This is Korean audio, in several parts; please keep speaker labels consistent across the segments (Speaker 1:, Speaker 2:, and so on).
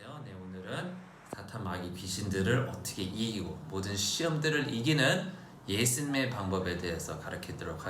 Speaker 1: 안녕하세요. 네, 오늘은 사탄 마귀 귀신들을 어떻게 이기고 모든 시험들을 이기는 예수님의 방법에 대해서 가르치도록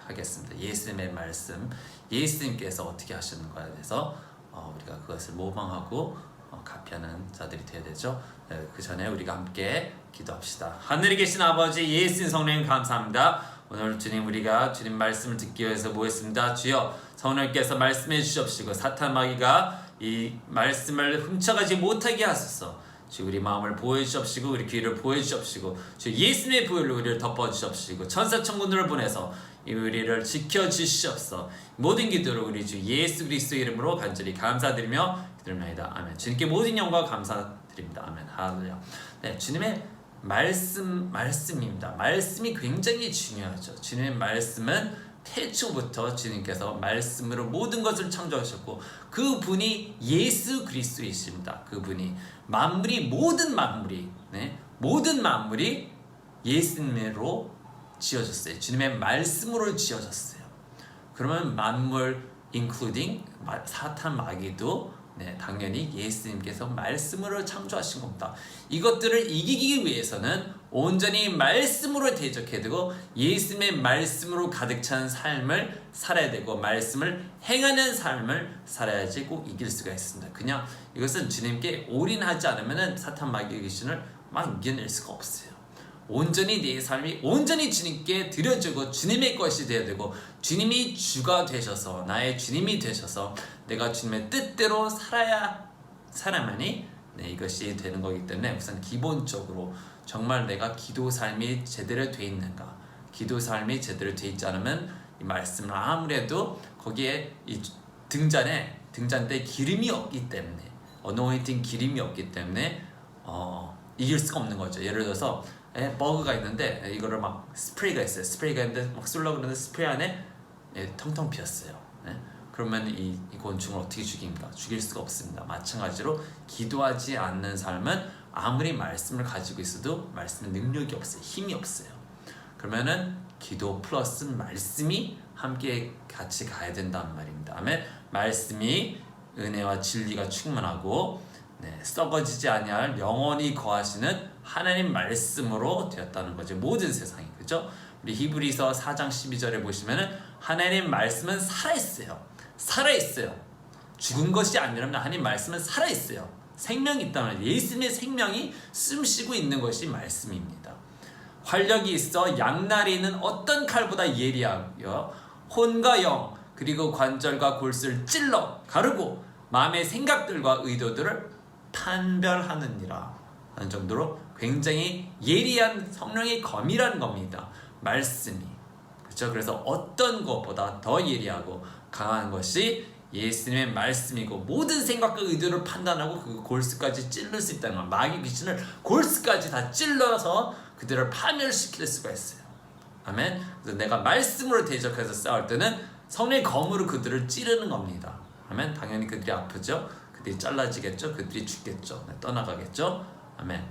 Speaker 1: 하겠습니다. 예수님의 말씀, 예수님께서 어떻게 하시는 거에 대해서 우리가 그것을 모방하고 가피하는 자들이 되어야 되죠. 네, 그 전에 우리가 함께 기도합시다. 하늘에 계신 아버지 예수님 성령 감사합니다. 오늘 주님 우리가 주님 말씀을 듣기 위해서 모였습니다. 주여 성령께서 말씀해 주시옵시고 사탄 마귀가 이 말씀을 훔쳐가지 못하게 하소서. 주 우리 마음을 보여주시옵시고 우리 귀를 보여주시옵시고 주 예수님의 보혈로 우리를 덮어주시옵시고 천사천군들을 보내서 우리를 지켜주시옵소서. 모든 기도를 우리 주 예수 그리스도의 이름으로 간절히 감사드리며 기도합니다. 아멘. 주님께 모든 영광 감사드립니다. 아멘. 할렐루야. 네, 주님의 말씀입니다. 말씀이 굉장히 중요하죠. 주님의 말씀은 태초부터 주님께서 말씀으로 모든 것을 창조하셨고 그분이 예수 그리스도이십니다. 그분이 모든 만물이 예수님으로 지어졌어요. 주님의 말씀으로 지어졌어요. 그러면 만물 including 사탄 마귀도 당연히 예수님께서 말씀으로 창조하신 겁니다. 이것들을 이기기 위해서는 온전히 말씀으로 대적해야 되고 예수님의 말씀으로 가득 찬 삶을 살아야 되고 말씀을 행하는 삶을 살아야지 꼭 이길 수가 있습니다. 그냥 이것은 주님께 올인하지 않으면 사탄 마귀 귀신을 막 이겨낼 수가 없어요. 온전히 내 삶이 온전히 주님께 드려지고 주님의 것이 되어야 되고 주님이 주가 되셔서 나의 주님이 되셔서 내가 주님의 뜻대로 살아야만이 이것이 되는 거기 때문에 우선 기본적으로 정말 내가 기도 삶이 제대로 돼 있는가, 기도 삶이 제대로 돼 있지 않으면 이 말씀을 아무래도 거기에 이 등잔대 기름이 없기 때문에 어노인팅 기름이 없기 때문에 이길 수가 없는 거죠. 예를 들어서 버그가 있는데 이거를 막 스프레이가 있어요. 스프레이가 있는데 막 쏠려고 그러는데 스프레이 안에 텅텅 비었어요. 그러면 이 곤충을 어떻게 죽입니까? 죽일 수가 없습니다. 마찬가지로 기도하지 않는 삶은 아무리 말씀을 가지고 있어도 말씀의 능력이 없어요. 힘이 없어요. 그러면은 기도 플러스 말씀이 함께 같이 가야 된다는 말입니다. 아멘. 말씀이 은혜와 진리가 충만하고 썩어지지 아니할 영원히 거하시는 하나님 말씀으로 되었다는 거죠. 모든 세상이. 그죠? 우리 히브리서 4장 12절에 보시면은 하나님 말씀은 살아있어요. 죽은 것이 아니라면 하나님 말씀은 살아있어요. 생명이 있다면 예수님의 생명이 숨쉬고 있는 것이 말씀입니다. 활력이 있어 양날에 있는 어떤 칼보다 예리하여 혼과 영 그리고 관절과 골수를 찔러 가르고 마음의 생각들과 의도들을 판별하느니라 하는 정도로 굉장히 예리한 성령의 검이라는 겁니다. 말씀이. 그렇죠? 그래서 어떤 것보다 더 예리하고 강한 것이 예수님의 말씀이고 모든 생각과 의도를 판단하고 그 골수까지 찔러 수 있다는 것. 마귀 귀신을 골수까지 다 찔러서 그들을 파멸시킬 수가 있어요. 아멘. 그래서 내가 말씀으로 대적해서 싸울 때는 성령의 검으로 그들을 찌르는 겁니다. 아멘. 당연히 그들이 아프죠. 그들이 잘라지겠죠. 그들이 죽겠죠. 떠나가겠죠. 아멘.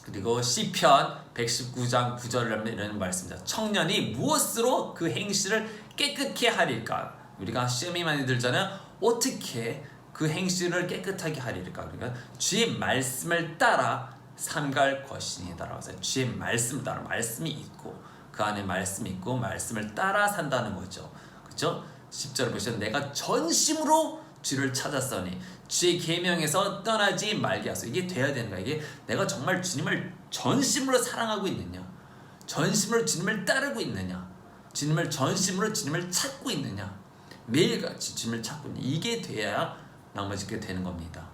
Speaker 1: 그리고 시편 119장 9절에 이런 말씀입니다. 청년이 무엇으로 그 행실을 깨끗게 하리까? 우리가 시험이 많이 들잖아요. 어떻게 그 행실을 깨끗하게 하리까? 그러니까 주의 말씀을 따라 삼갈 것이니다라고 해서 주의 말씀을 따라 말씀이 있고 그 안에 말씀이 있고 말씀을 따라 산다는 거죠. 그렇죠? 10절을 보시면 내가 전심으로 주를 찾았으니 주의 계명에서 떠나지 말게 하소서. 이게 돼야 되는 거야. 이게 내가 정말 주님을 전심으로 사랑하고 있느냐, 전심으로 주님을 따르고 있느냐, 전심으로 주님을 찾고 있느냐, 매일같이 주님을 찾고 있느냐. 이게 돼야 나머지게 되는 겁니다.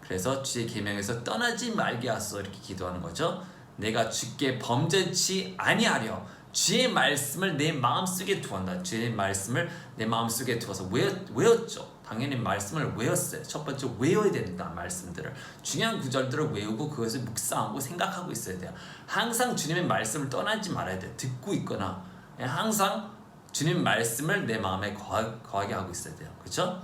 Speaker 1: 그래서 주의 계명에서 떠나지 말게 하소서 이렇게 기도하는 거죠. 내가 주께 범죄치 아니하려 주의 말씀을 내 마음속에 두었다. 주의 말씀을 내 마음속에 두어서 외웠죠. 당연히 말씀을 외웠어요. 첫 번째 외워야 된다. 말씀들을 중요한 구절들을 외우고 그것을 묵상하고 생각하고 있어야 돼요. 항상 주님의 말씀을 떠나지 말아야 돼요. 듣고 있거나 항상 주님 말씀을 내 마음에 거하게 하고 있어야 돼요. 그렇죠?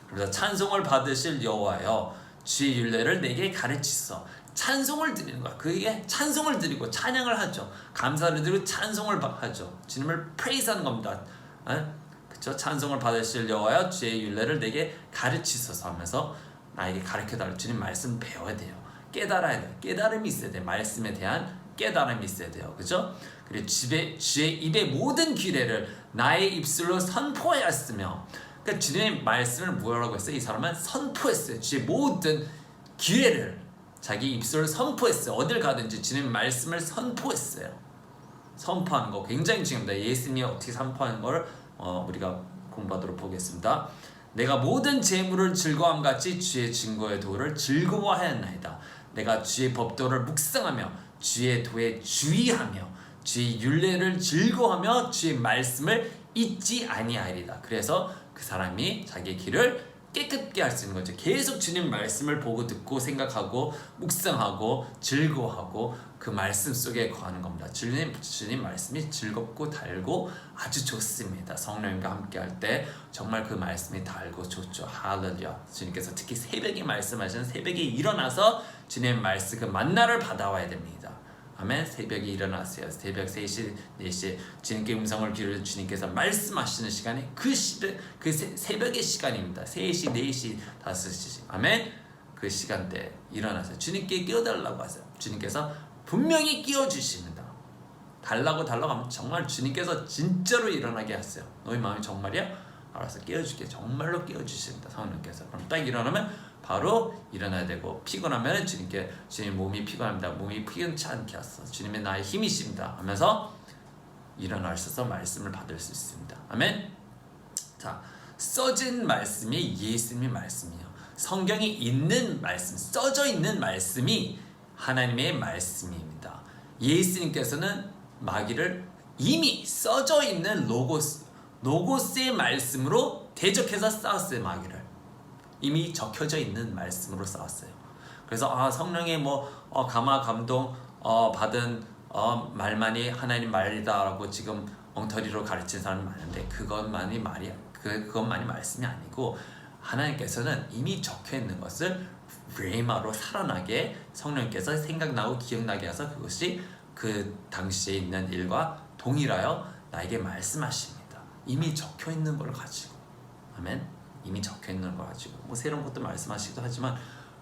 Speaker 1: 그래서 찬송을 받으실 여호와여 주의 율례를 내게 가르치소서. 찬송을 드리는 거야. 그게 찬송을 드리고 찬양을 하죠. 감사를 드리고 찬송을 하죠. 주님을 프레이즈하는 겁니다. 그렇죠? 찬송을 받으실 여호와여 주의 율례를 내게 가르치소서 하면서 나에게 가르쳐달라. 주님 말씀 배워야 돼요. 깨달아야 돼요. 깨달음이 있어야 돼요. 말씀에 대한 깨달음이 있어야 돼요. 그죠? 그리고 주의 입의 모든 규례를 나의 입술로 선포하였으며, 그러니까 주님의 말씀을 뭐라고 했어요? 이 사람은 선포했어요. 주의 모든 규례를 자기 입술로 선포했어요. 어딜 가든지 주님의 말씀을 선포했어요. 선포하는 거 굉장히 중요합니다. 예수님이 어떻게 선포하는 걸 우리가 공부하도록 보겠습니다. 내가 모든 재물을 즐거움 같이 주의 증거의 도를 즐거워하였나이다. 내가 주의 법도를 묵상하며 주의 도에 주의하며 주의 율례를 즐거워하며 주의 말씀을 잊지 아니하리다. 그래서 그 사람이 자기의 길을 깨끗게 할 수 있는 거죠. 계속 주님 말씀을 보고 듣고 생각하고 묵상하고 즐거워하고 그 말씀 속에 거하는 겁니다. 주님 말씀이 즐겁고 달고 아주 좋습니다. 성령님과 함께 할 때 정말 그 말씀이 달고 좋죠. 할렐루야. 주님께서 특히 새벽에 말씀하시는 새벽에 일어나서 주님의 말씀 그 만나를 받아와야 됩니다. 아멘. 새벽에 일어나세요. 새벽 3시, 4시 주님께 음성을 기울여 주님께서 말씀하시는 시간이 그 새벽의 시간입니다. 3시, 4시, 5시. 아멘. 그 시간대에 일어나세요. 주님께 끼워달라고 하세요. 주님께서 분명히 끼워주십니다. 달라고 하면 정말 주님께서 진짜로 일어나게 하세요. 너희 마음이 정말이야? 알아서 깨워줄게. 정말로 깨워주십니다. 성령께서. 그럼 딱 일어나면 바로 일어나야 되고, 피곤하면 주님 몸이 피곤합니다. 몸이 피곤치 않게 하소서. 주님의 나의 힘이십니다 하면서 일어날 수 있어서 말씀을 받을 수 있습니다. 아멘. 자, 써진 말씀이 예수님의 말씀이에요. 성경이 있는 말씀, 써져 있는 말씀이 하나님의 말씀입니다. 예수님께서는 마귀를 이미 써져 있는 로고스의 말씀으로 대적해서 싸웠어요. 마귀를 이미 적혀져 있는 말씀으로 싸웠어요. 그래서 성령의 감화 감동 받은 말만이 하나님 말이다라고 지금 엉터리로 가르치는 사람이 많은데, 그것만이 말씀이 아니고, 하나님께서는 이미 적혀 있는 것을 레마로 살아나게 성령께서 생각나고 기억나게 해서 그것이 그 당시에 있는 일과 동일하여 나에게 말씀하십니다. 이미 적혀 있는 걸 가지고. 아멘. 이미 적혀 있는 걸 가지고 새로운 것도 말씀하시기도 하지만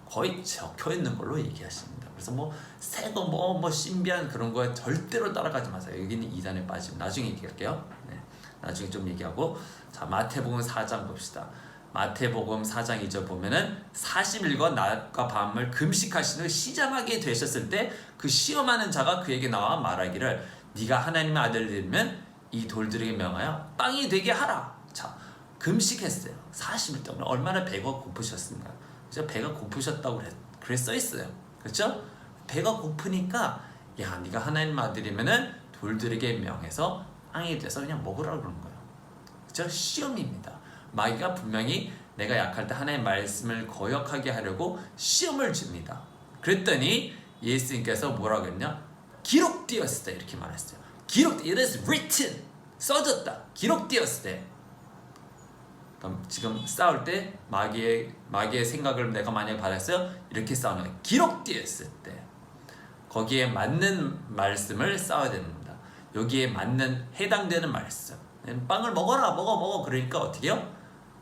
Speaker 1: 거의 적혀 있는 걸로 얘기하십니다. 그래서 새거 신비한 그런 거에 절대로 따라가지 마세요. 여기는 이단에 빠지면 나중에 얘기할게요. 네, 나중에 좀 얘기하고. 자, 마태복음 4장 봅시다. 마태복음 4장 2절 보면은 40일과 낮과 밤을 금식하시는 시장하게 되셨을 때 그 시험하는 자가 그에게 나와 말하기를 네가 하나님의 아들이면 이 돌들에게 명하여 빵이 되게 하라. 자, 금식했어요. 40일 동안. 얼마나 배가 고프셨습니까? 그죠? 배가 고프셨다고 그래 써 있어요. 그렇죠? 배가 고프니까 야, 네가 하나님 아들이면은 돌들에게 명해서 빵이 돼서 그냥 먹으라고 그러는 거예요. 그렇죠? 시험입니다. 마귀가 분명히 내가 약할 때 하나님의 말씀을 거역하게 하려고 시험을 줍니다. 그랬더니 예수님께서 뭐라고 했냐? 기록되었을 때 이렇게 말했어요. it is written. 써졌다. 기록되었을 때. 그럼 지금 싸울 때 마귀의 생각을 내가 만약에 받았어요? 이렇게 싸우는 거예요. 기록되었을 때. 거기에 맞는 말씀을 싸워야 됩니다. 여기에 맞는 해당되는 말씀. 빵을 먹어라. 먹어. 그러니까 어떻게 해요?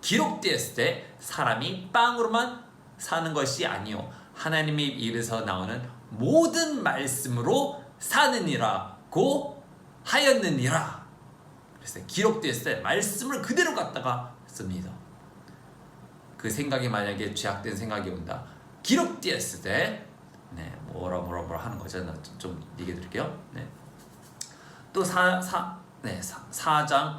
Speaker 1: 기록되었을 때 사람이 빵으로만 사는 것이 아니요 하나님의 입에서 나오는 모든 말씀으로 사느니라고 하였느니라. 그래서 기록되었을 때 말씀을 그대로 갖다가 씁니다. 그 생각이 만약에 죄악된 생각이 온다. 기록되었을 때 뭐라 하는 거죠. 좀 얘기해 드릴게요. 또 4장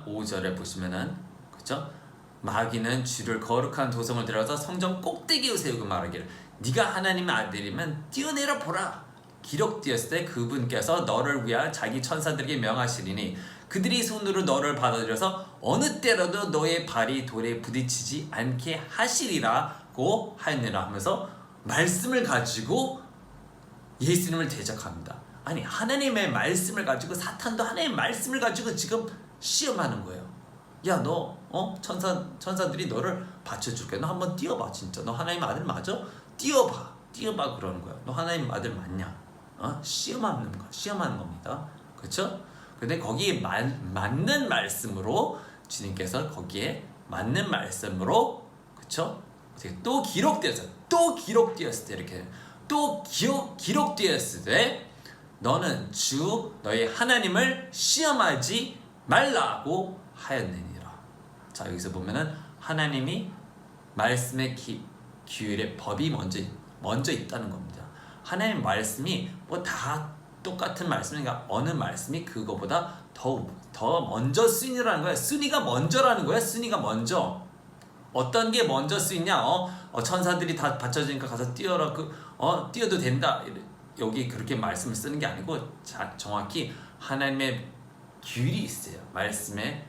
Speaker 1: 5절에 보시면은 그렇죠? 마귀는 주를 거룩한 도성을 들어서 성전 꼭대기에 세우고 말하기를 네가 하나님의 아들이면 뛰어내려 보라. 기록되었을 때 그분께서 너를 위하여 자기 천사들에게 명하시리니 그들이 손으로 너를 받아들여서 어느 때라도 너의 발이 돌에 부딪히지 않게 하시리라고 하였느라 하면서 말씀을 가지고 예수님을 대적합니다. 아니, 하나님의 말씀을 가지고 사탄도 하나님의 말씀을 가지고 지금 시험하는 거예요. 야, 너 천사들이 너를 받쳐줄게. 너 한번 뛰어봐. 진짜 너 하나님 아들 맞아? 뛰어봐 그러는 거야. 너 하나님 아들 맞냐? 시험하는 겁니다. 그렇죠? 근데 거기에 맞는 말씀으로 주님께서 거기에 맞는 말씀으로 그렇죠? 또 기록되었을 때, 또 기록되었을 때 이렇게 또 기록되었을 때 너는 주 너희 하나님을 시험하지 말라고 하였느니라. 자, 여기서 보면은 하나님이 말씀의 규율의 법이 먼저 있다는 겁니다. 하나님 말씀이 뭐 다 똑같은 말씀이니까 어느 말씀이 그거보다 더 먼저 쓰이라는 거야. 순위가 먼저라는 거야. 순위가 먼저. 어떤 게 먼저 쓰이냐? 천사들이 다 받쳐지니까 가서 뛰어라. 뛰어도 된다. 여기 그렇게 말씀을 쓰는 게 아니고 정확히 하나님의 규율이 있어요. 말씀에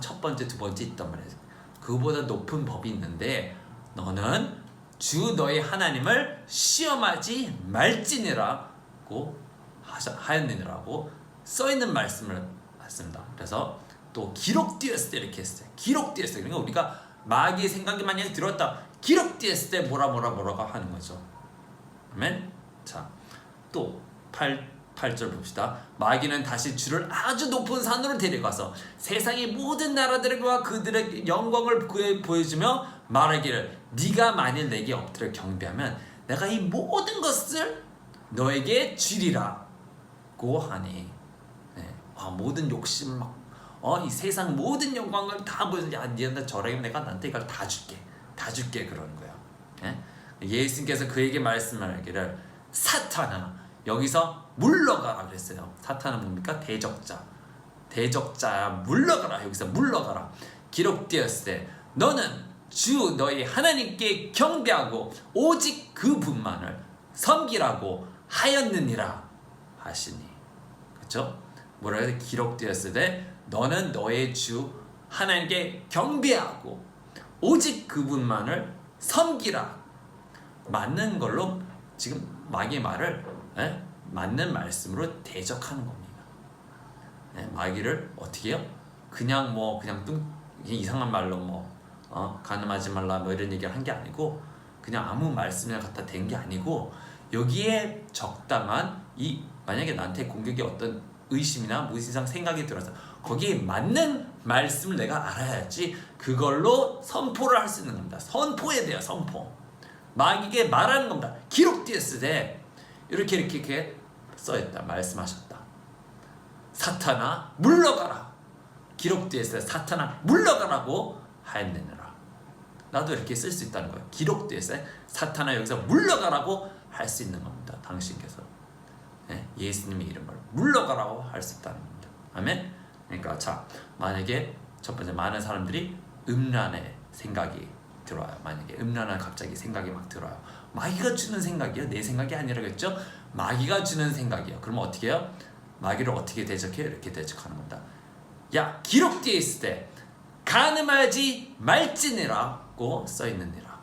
Speaker 1: 첫 번째, 두 번째 있단 말이에요. 그보다 높은 법이 있는데 너는 주 너희 하나님을 시험하지 말지니라고 하였느니라고 써있는 말씀을 했습니다. 그래서 또 기록되었을 때 이렇게 했어요. 기록되었을 때. 그러니까 우리가 마귀의 생각이 만약에 들었다. 기록되었을 때 뭐라고 하는 거죠. 아멘. 자, 또 8절 봅시다. 마귀는 다시 주를 아주 높은 산으로 데려가서 세상의 모든 나라들과 그들의 영광을 보여주며 말하기를 네가 만일 내게 엎드려 경배하면 내가 이 모든 것을 너에게 주리라고 하니. 네. 모든 욕심 이 세상 모든 영광을 다 보여서 니한테 저라면 내가 나한테 이걸 다 줄게 그러는 거예요. 네? 예수님께서 그에게 말씀하기를 사탄아 여기서 물러가라 그랬어요. 사탄은 뭡니까? 대적자야 물러가라. 여기서 물러가라. 기록되었을 때 너는 주 너희 하나님께 경배하고 오직 그분만을 섬기라고 하였느니라 하시니. 그렇죠? 뭐라 해야 돼? 기록되었을 때 너는 너의 주 하나님께 경배하고 오직 그분만을 섬기라. 맞는 걸로 지금 마귀의 말을 맞는 말씀으로 대적하는 겁니다. 마귀를 어떻게 해요? 그냥 이상한 말로 가늠하지 말라 이런 얘기를 한 게 아니고 그냥 아무 말씀을 갖다 댄 게 아니고 여기에 적당한 만약에 나한테 공격이 어떤 의심이나 무슨 생각이 들어서 거기에 맞는 말씀을 내가 알아야지 그걸로 선포를 할 수 있는 겁니다. 선포에 대해 선포. 마귀에게 말하는 겁니다. 기록되었을 때 이렇게 써있다. 말씀하셨다. 사탄아 물러가라. 기록되었을 때 사탄아 물러가라고 하였느니라. 나도 이렇게 쓸 수 있다는 거예요. 기록되었을 때 사탄아 여기서 물러가라고 할 수 있는 겁니다. 당신께서 예수님의 이름으로 물러가라고 할 수 있다는 겁니다. 아멘. 그러니까 자, 만약에 첫 번째 많은 사람들이 음란의 생각이 들어와요. 만약에 음란한 갑자기 생각이 막 들어요. 마귀가 주는 생각이요. 내 생각이 아니라겠죠. 마귀가 주는 생각이요. 그러면 어떻게 해요? 마귀를 어떻게 대적해요? 이렇게 대적하는 겁니다. 야, 기록되어 있을 때 간음하지 말지니라고 써있느니라.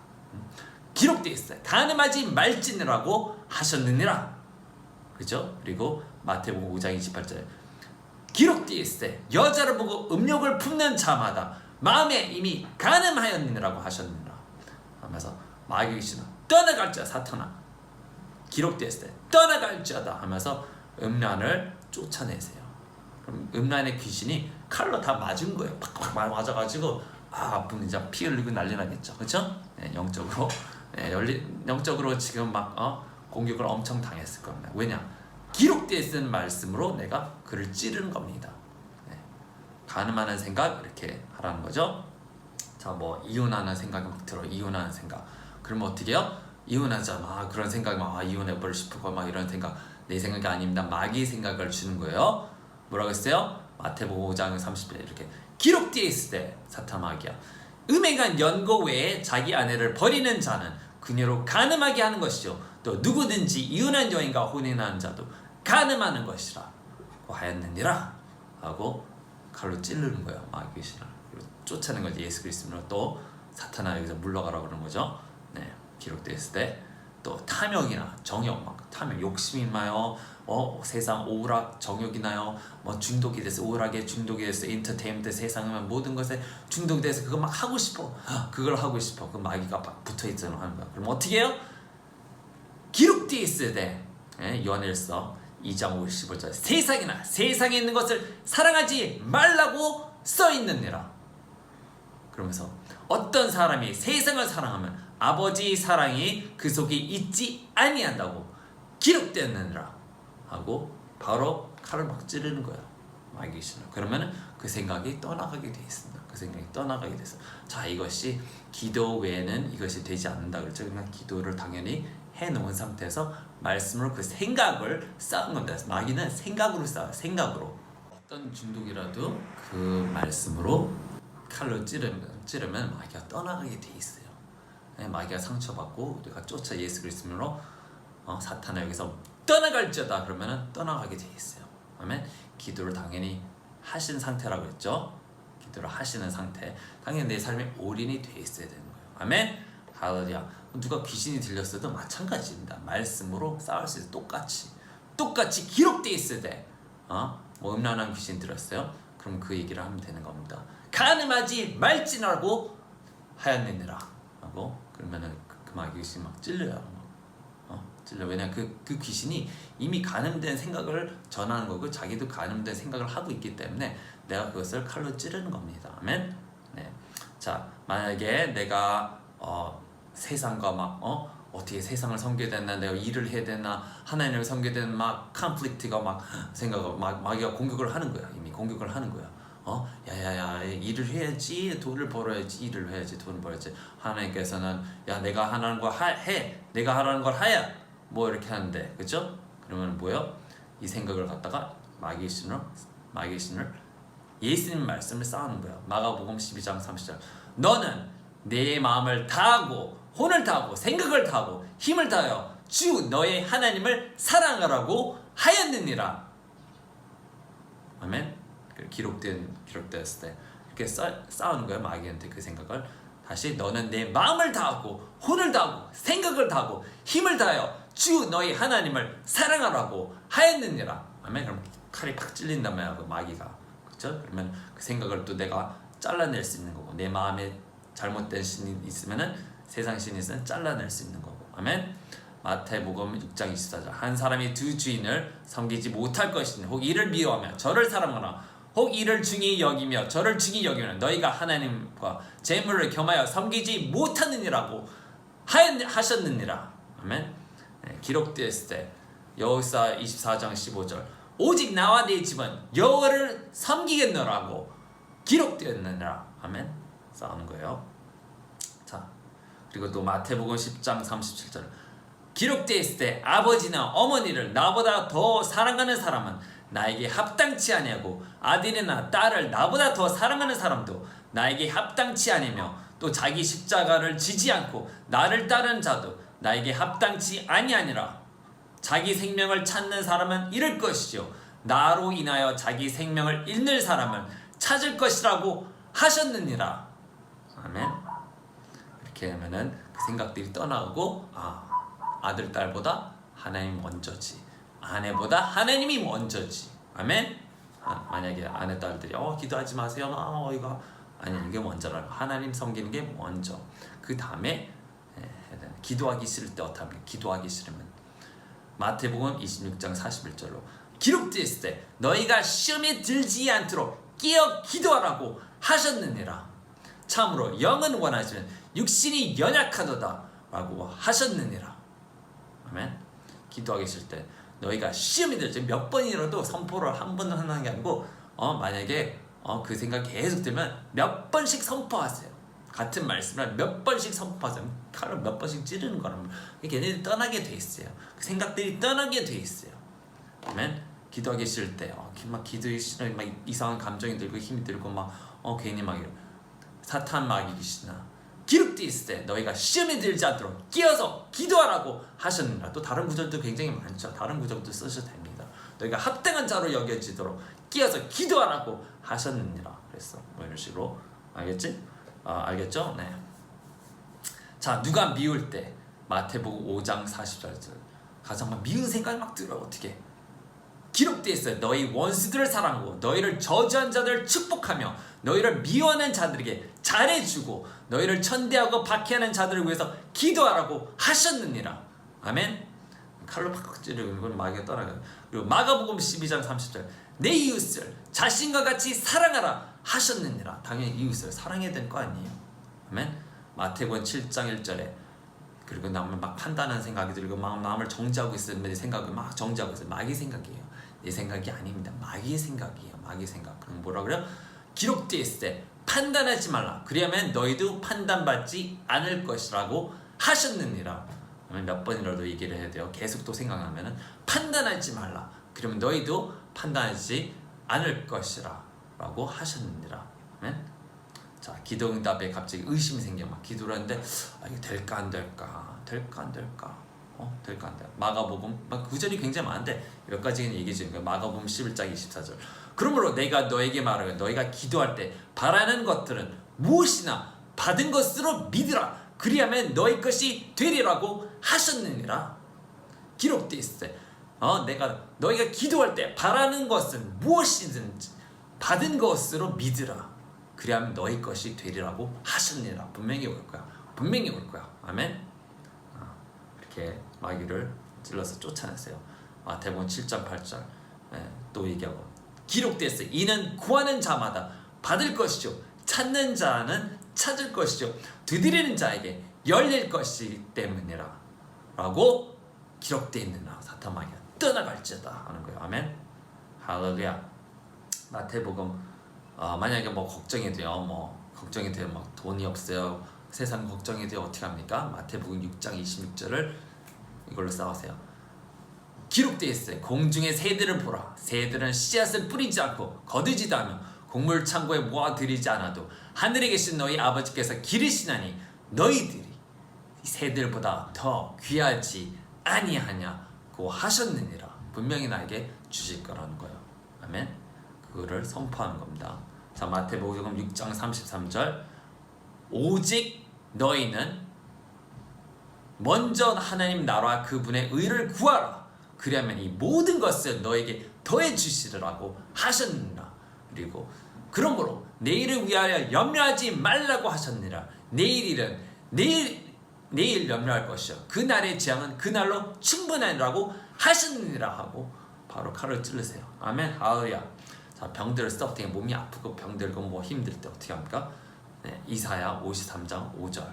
Speaker 1: 기록되어 있을 때 간음하지 말지니라고 하셨느니라. 그죠? 그리고 마태복음 5장 28절에 기록되어 있을 때 여자를 보고 음욕을 품는 자마다 마음에 이미 간음하였느니라고 하셨느니라 하면서 마귀가 귀신아 떠나갈지어다. 사탄아 기록되었을 때 떠나갈지어다 하면서 음란을 쫓아내세요. 그럼 음란의 귀신이 칼로 다 맞은 거예요. 팍팍 맞아가지고 아프면 이제 피 흘리고 난리 나겠죠. 그렇죠? 영적으로 지금 공격을 엄청 당했을 겁니다. 왜냐? 기록되어 있는 말씀으로 내가 그를 찌르는 겁니다. 가늠하는 생각 이렇게 하라는 거죠. 자, 이혼하는 생각이 막 들어. 이혼하는 생각. 그러면 어떻게 해요? 이혼하자. 그런 생각 이혼해버리고 싶고 이런 생각. 내 생각이 아닙니다. 마귀 생각을 주는 거예요. 뭐라고 했어요? 마태복음 5장 30절 이렇게 기록되어 있을 때 사탄 마귀야. 음행한 연고 외에 자기 아내를 버리는 자는 그녀로 간음하게 하는 것이죠. 또 누구든지 이혼한 여인과 혼인하는 자도 간음하는 것이라 하였느니라 하고 칼로 찌르는 거예요. 마귀 귀신을 쫓아내는 거지. 예수 그리스도로 또 사탄아 여기서 물러가라고 그러는 거죠. 기록되어 있을 때 또 탐욕이나 정욕 탐욕 욕심이 나요. 세상 오락 정욕이 나요. 중독이 돼서 오락에 중독이 돼서 인터테인먼트 세상의 모든 것에 중독이 돼서 그거 막 하고 싶어. 그걸 하고 싶어. 그 마귀가 막 붙어있잖아 하는 거야. 그럼 어떻게 해요? 기록되어 있을 때 요한일서 2장 55절 세상에 있는 것을 사랑하지 말라고 써있느니라. 그러면서 어떤 사람이 세상을 사랑하면 아버지의 사랑이 그 속에 있지 아니한다고 기록되었느니라 하고 바로 칼을 막 찌르는 거야. 마귀 귀신을. 그러면 그 생각이 떠나가게 돼 있습니다. 그 생각이 떠나가게 돼서 자, 이것이 기도 외에는 이것이 되지 않는다 그랬죠. 그러면 기도를 당연히 해놓은 상태에서 말씀으로 그 생각을 쌓은 겁니다. 마귀는 생각으로 쌓아요. 생각으로. 어떤 중독이라도 그 말씀으로 칼로 찌르면 마귀가 떠나가게 돼 있어요. 마귀가 상처받고 우리가 쫓아 예수 그리스도로 사탄을 여기서 떠나갈지어다 그러면 떠나가게 돼 있어요. 아멘. 기도를 당연히 하신 상태라고 했죠. 기도를 하시는 상태. 당연히 내 삶에 올인이 돼 있어야 되는 거예요. 아멘. 할렐루야. 누가 귀신이 들렸어도 마찬가지입니다. 말씀으로 싸울 수 있어요. 똑같이 기록돼 있어야 돼. 뭐 음란한 귀신 들었어요? 그럼 그 얘기를 하면 되는 겁니다. 간음하지 말지라고 하였느니라 하고 그러면은 그 마귀 귀신 막 찔려요. 찔려. 왜냐 그 귀신이 이미 간음된 생각을 전하는 거고 자기도 간음된 생각을 하고 있기 때문에 내가 그것을 칼로 찌르는 겁니다. 아멘. 네. 자, 만약에 내가 세상과 막 어떻게 세상을 섬겨야 되나, 내가 일을 해야 되나, 하나님을 섬겨야 되나, 막 컨플릭트가 막 생각을 마귀가 공격을 하는 거야. 이미 공격을 하는 거야. 야야야, 일을 해야지, 돈을 벌어야지, 일을 해야지, 돈을 벌어야지. 하나님께서는 야, 내가 하라는 걸 해, 내가 하라는 걸 하야, 뭐 이렇게 하는데, 그렇죠? 그러면 뭐요? 이 생각을 갖다가 마귀 신을 예수님 말씀을 쌓는 거야. 마가복음 12장 30절. 너는 내 마음을 다하고 혼을 다하고 생각을 다하고 힘을 다하여 주 너의 하나님을 사랑하라고 하였느니라. 아멘. 기록되었을 때 이렇게 싸우는 거예요. 마귀한테 그 생각을. 다시 너는 내 마음을 다하고 혼을 다하고 생각을 다하고 힘을 다하여 주 너희 하나님을 사랑하라고 하였느니라. 아멘. 그럼 칼이 팍 찔린단 말이야. 그 마귀가. 그렇죠? 그러면 그 생각을 또 내가 잘라낼 수 있는 거고, 내 마음에 잘못된 신이 있으면은 세상 신이 있으면 잘라낼 수 있는 거고. 아멘. 마태복음 6장 24절. 한 사람이 두 주인을 섬기지 못할 것이니 혹 이를 미워하며 저를 사랑하나 혹 이를 중히 여기며 저를 중히 여기면 너희가 하나님과 재물을 겸하여 섬기지 못하느니라고 하셨느니라. 아멘. 네, 기록되었을 때 여호수아 24장 15절. 오직 나와 네 집은 여호와를 섬기겠노라고 기록되었느니라. 아멘. 싸우는 거예요. 자, 그리고 또 마태복음 10장 37절. 기록되어 있을 때 아버지나 어머니를 나보다 더 사랑하는 사람은 나에게 합당치 아니하고 아들이나 딸을 나보다 더 사랑하는 사람도 나에게 합당치 아니며 또 자기 십자가를 지지 않고 나를 따르는 자도 나에게 합당치 아니하니라. 자기 생명을 찾는 사람은 잃을 것이요 나로 인하여 자기 생명을 잃는 사람은 찾을 것이라고 하셨느니라. 아멘. 이렇게 하면은 그 생각들이 떠나고 아들 딸보다 하나님 먼저지, 아내보다 하나님이 먼저지. 아멘. 만약에 아내 딸들이 기도하지 마세요. 이거 아니, 이게 먼저라고. 하나님 섬기는 게 먼저. 그 다음에 기도하기 싫을 때 어떻게 합니까? 기도하기 싫으면 마태복음 26장 41절로 기록되어 있을 때 너희가 시험에 들지 않도록 깨어 기도하라고 하셨느니라. 참으로 영은 원하지만 육신이 연약하도다 라고 하셨느니라. 아멘. 기도하기 싫을 때 너희가 시험이 들지, 몇 번이라도 선포를 한 번은 하는 게 아니고 만약에 그 생각 계속 들면 몇 번씩 선포하세요. 같은 말씀을 몇 번씩 선포하세요. 칼을 몇 번씩 찌르는 거라면 걔네들이 떠나게 돼 있어요. 그 생각들이 떠나게 돼 있어요. 아멘. 기도하기 싫을 때 막 기도하기 싫어, 막 이상한 감정이 들고 힘이 들고 막 괜히 막 이런 사탄 마귀 귀신아, 기록되어 있을 때 너희가 시험에 들지 않도록 끼어서 기도하라고 하셨느니라. 또 다른 구절도 굉장히 많죠. 다른 구절도 쓰셔도 됩니다. 너희가 합당한 자로 여겨지도록 끼어서 기도하라고 하셨느니라. 그랬어. 뭐 이런 식으로. 알겠지? 알겠죠? 네. 자, 누가 미울 때 마태복음 5장 40절. 가장 막 미운 생각이 막 들어. 어떻게? 기록되어 있어요. 너희 원수들을 사랑하고 너희를 저주한 자들을 축복하며 너희를 미워하는 자들에게 잘해주고 너희를 천대하고 박해하는 자들을 위해서 기도하라고 하셨느니라. 아멘. 칼로 팍팍 찌르고 이건 마귀가 떠나가요. 그리고 마가복음 12장 30절. 내 이웃을 자신과 같이 사랑하라 하셨느니라. 당연히 이웃을 사랑해야 될 거 아니에요. 아멘. 마태복음 7장 1절에 그리고 남을 막 판단하는 생각이 들고 막 마음을 정지하고 있으면 내 생각을 막 정지하고 있어요. 마귀 생각이에요. 내 생각이 아닙니다. 마귀의 생각이에요. 마귀의 생각. 그럼 뭐라 그래요? 기록되어 있을 때 판단하지 말라. 그리하면 너희도 판단받지 않을 것이라고 하셨느니라. 몇 번이라도 얘기를 해야 돼요. 계속 또 생각하면은 판단하지 말라. 그러면 너희도 판단하지 않을 것이라 라고 하셨느니라. 아멘. 자, 기도응답에 갑자기 의심이 생겨. 막 기도를 하는데 이게 될까 안 될까? 될까 안 될까? 될까 안 될까? 마가복음 막 구절이 굉장히 많은데 몇 가지는 얘기해 주는 거예요. 마가복음 11장 24절. 그러므로 내가 너에게 말하여 너희가 기도할 때 바라는 것들은 무엇이나 받은 것으로 믿으라. 그리하면 너희 것이 되리라고 하셨느니라. 기록되어 있을 때 너희가 기도할 때 바라는 것은 무엇이든지 받은 것으로 믿으라. 그리하면 너희 것이 되리라고 하셨느니라. 분명히 올 거야. 분명히 올 거야. 아멘. 이렇게 마귀를 찔러서 쫓아냈어요. 마태복음 7장 8절 또 얘기하고 기록됐어요. 이는 구하는 자마다 받을 것이죠. 찾는 자는 찾을 것이죠. 두드리는 자에게 열릴 것이기 때문이라 라고 기록되어 있느라 사탄 마귀가 떠나갈지어다 하는 거예요. 아멘. 할렐루야. 마태복음 만약에 뭐 걱정이 돼요. 걱정이 돼요. 막 돈이 없어요. 세상 걱정이 돼요. 어떻게 합니까? 마태복음 6장 26절을 이걸로 싸우세요. 기록되어 있어요. 공중의 새들을 보라. 새들은 씨앗을 뿌리지 않고 거두지도 않으며 곡물 창고에 모아들이지 않아도 하늘에 계신 너희 아버지께서 기르시나니 너희들이 새들보다 더 귀하지 아니하냐고 하셨느니라. 분명히 나에게 주실 거라는 거예요. 아멘. 그거를 선포하는 겁니다. 자, 마태복음 6장 33절 오직 너희는 먼저 하나님 나라와 그분의 의를 구하라. 그리하면 이 모든 것을 너에게 더해 주시리라고 하셨느니라. 그리고 그러므로 내일을 위하여 염려하지 말라고 하셨느니라. 내일 염려할 것이요 그날의 재앙은 그날로 충분하니라고 하셨느니라 하고 바로 칼을 찔르세요. 아멘. 할렐루야. 자, 병들을 때 어떻게 몸이 아프고 병들고 뭐 힘들 때 어떻게 합니까? 네, 이사야 53장 5절.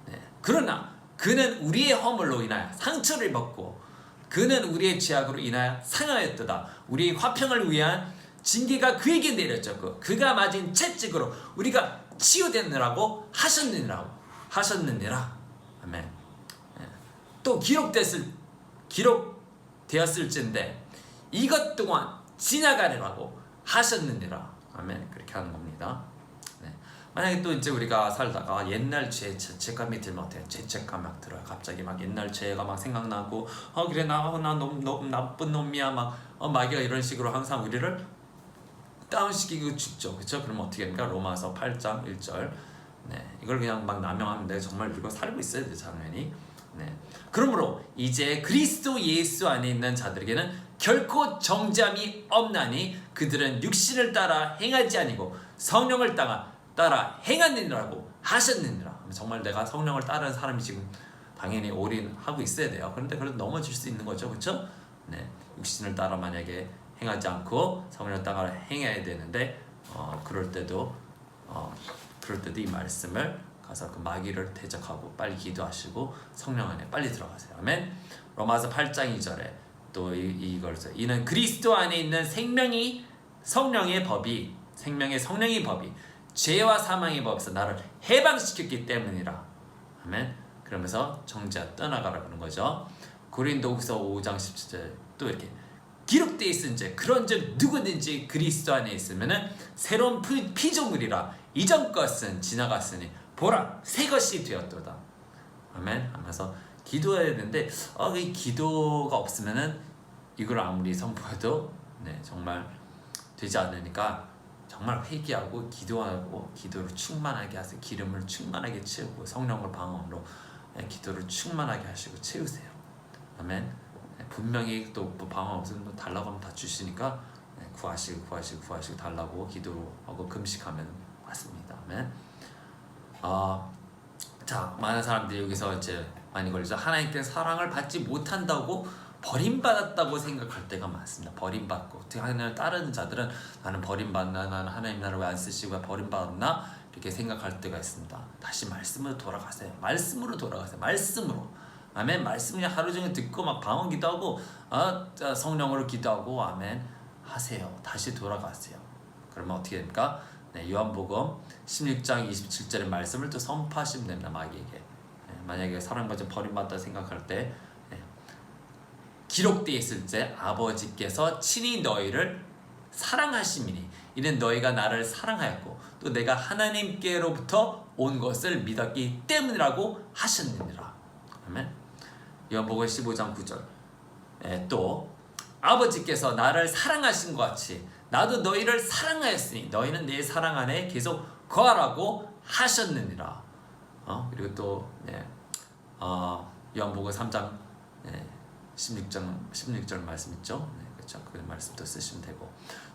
Speaker 1: 네, 그러나 그는 우리의 허물로 인하여 상처를 입었고 그는 우리의 죄악으로 인하여 상하였도다. 우리의 화평을 위한 징계가 그에게 내렸죠. 그가 맞은 채찍으로 우리가 치유되느라고 하셨느니라. 아멘. 네. 또 기록되었을진데 이것 또한 지나가리라고 하셨느니라. 아멘. 그렇게 하는 겁니다. 네. 만약에 또 이제 우리가 살다가 옛날 죄책감이 들면 어때요? 죄책감 막 들어요. 갑자기 막 옛날 죄가 막 생각나고 그래 나 너무 나쁜 놈이야 막 마귀가 이런 식으로 항상 우리를 다운시키고 죽죠. 그렇죠? 그러면 어떻게 합니까? 로마서 8장 1절. 네. 이걸 그냥 막 남용하면 내가 정말 이거 살고 있어야 돼, 당연히. 네. 그러므로 이제 그리스도 예수 안에 있는 자들에게는 결코 정죄함이 없나니 그들은 육신을 따라 행하지 아니고 성령을 따라 행하느니라고 하셨느니라. 정말 내가 성령을 따르는 사람이 지금 당연히 올인하고 있어야 돼요. 그런데 그래도 넘어질 수 있는 거죠, 그렇죠? 네, 육신을 따라 만약에 행하지 않고 성령을 따라 행해야 되는데 그럴 때도 이 말씀을 가서 그 마귀를 대적하고 빨리 기도하시고 성령 안에 빨리 들어가세요. 아멘. 로마서 8장 2절에 또 이걸 써요. 이는 그리스도 안에 있는 생명의 성령의 법이 죄와 사망의 법에서 나를 해방시켰기 때문이라. 아멘. 그러면서 정죄가 떠나가라 그러는 거죠. 고린도후서 5장 17절 또 이렇게 기록되어 있은즉 그런즉 누구든지 그리스도 안에 있으면은 새로운 피조물이라 이전 것은 지나갔으니 보라 새 것이 되었도다. 아멘. 하면서 기도해야 되는데 이 기도가 없으면은 이걸 아무리 선포해도 정말 되지 않으니까 정말 회개하고 기도하고 기도를 충만하게 하세요. 기름을 충만하게 채우고 성령을 방언으로 기도를 충만하게 하시고 채우세요. 아멘. 분명히 또 방언 없으면 또 달라고 하면 다 주시니까 구하시고 달라고 기도하고 금식하면 맞습니다. 아멘. 자, 많은 사람들이 여기서 이제 많이 걸리죠. 하나님께 사랑을 받지 못한다고 버림받았다고 생각할 때가 많습니다. 버림받고 어떻게 하나님을 따르는 자들은 나는 버림받나, 나는 하나님 나를 왜 안 쓰시고 왜 버림받았나 이렇게 생각할 때가 있습니다. 다시 말씀으로 돌아가세요. 말씀으로 아멘. 말씀을 하루 종일 듣고 막 방언 기도하고 성령으로 기도하고 아멘 하세요. 다시 돌아가세요. 그러면 어떻게 됩니까? 네, 요한복음 16장 27절의 말씀을 또 선포하시면 됩니다. 마귀에게. 네, 만약에 사랑받아 버림받다 생각할 때 기록되어 있을 때 아버지께서 친히 너희를 사랑하심이니 이는 너희가 나를 사랑하였고 또 내가 하나님께로부터 온 것을 믿었기 때문이라고 하셨느니라. 아멘. 요한복음 15장 9절. 또 아버지께서 나를 사랑하신 것 같이 나도 너희를 사랑하였으니 너희는 내 사랑 안에 계속 거하라고 하셨느니라. 그리고 또 요한복음 3장 16절 말씀 있죠. 그렇죠. 그 말씀도 쓰시면 되고